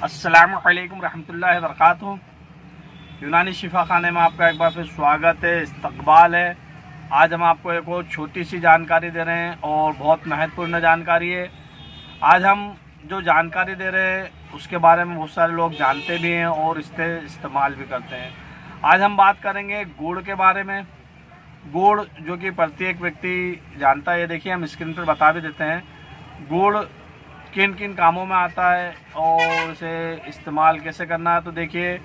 अस्सलामुअलैकुम रहमतुल्लाहि व बरकातुहू। यूनानी शिफा खाने में आपका एक बार फिर स्वागत है, इस्तकबाल है। आज हम आपको एक और छोटी सी जानकारी दे रहे हैं और बहुत महत्वपूर्ण जानकारी है। आज हम जो जानकारी दे रहे हैं उसके बारे में बहुत सारे लोग जानते भी हैं और इससे इस्तेमाल भी करते हैं। आज हम बात करेंगे गुड़ के बारे में। गुड़ जो कि प्रत्येक व्यक्ति जानता है, ये देखिए हम स्क्रीन पर बता भी देते हैं। गुड़ किन किन कामों में आता है और इसे इस्तेमाल कैसे करना है। तो देखिए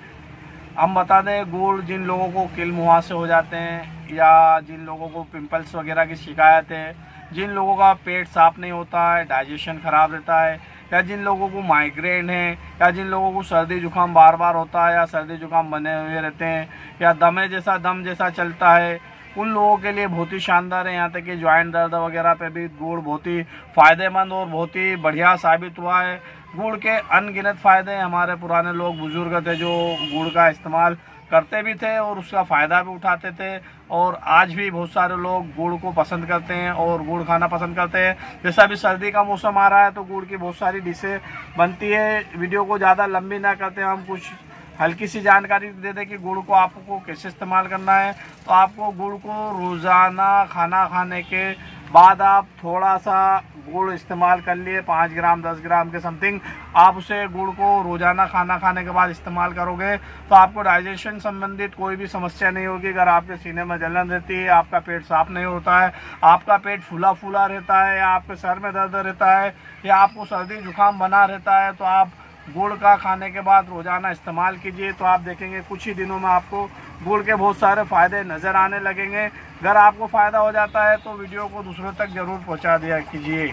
हम बता दें, गुड़ जिन लोगों को किल मुहासे हो जाते हैं या जिन लोगों को पिंपल्स वगैरह की शिकायत है, जिन लोगों का पेट साफ नहीं होता है, डाइजेशन ख़राब रहता है, या जिन लोगों को माइग्रेन है, या जिन लोगों को सर्दी जुकाम बार बार होता है या सर्दी जुकाम बने हुए रहते हैं, या दम जैसा चलता है, उन लोगों के लिए बहुत ही शानदार है। यहाँ तक कि जॉइंट दर्द वगैरह पे भी गुड़ बहुत ही फ़ायदेमंद और बहुत ही बढ़िया साबित हुआ है। गुड़ के अनगिनत फ़ायदे हैं। हमारे पुराने लोग बुज़ुर्ग थे जो गुड़ का इस्तेमाल करते भी थे और उसका फ़ायदा भी उठाते थे, और आज भी बहुत सारे लोग गुड़ को पसंद करते हैं और गुड़ खाना पसंद करते हैं। जैसा अभी सर्दी का मौसम आ रहा है तो गुड़ की बहुत सारी डिशें बनती है। वीडियो को ज़्यादा लंबी ना करते हैं, हम कुछ हल्की सी जानकारी दे दें कि गुड़ को आपको कैसे इस्तेमाल करना है। तो आपको गुड़ को रोज़ाना खाना खाने के बाद आप थोड़ा सा गुड़ इस्तेमाल कर लिए, 5 ग्राम 10 ग्राम के समथिंग आप उसे गुड़ को रोज़ाना खाना खाने के बाद इस्तेमाल करोगे तो आपको डाइजेशन संबंधित कोई भी समस्या नहीं होगी। अगर आपके सीने में जलन रहती है, आपका पेट साफ नहीं होता है, आपका पेट फूला फूला रहता है, या आपके सर में दर्द रहता है, या आपको सर्दी जुकाम बना रहता है, तो आप गुड़ का खाने के बाद रोज़ाना इस्तेमाल कीजिए। तो आप देखेंगे कुछ ही दिनों में आपको गुड़ के बहुत सारे फ़ायदे नज़र आने लगेंगे। अगर आपको फ़ायदा हो जाता है तो वीडियो को दूसरों तक ज़रूर पहुंचा दिया कीजिए।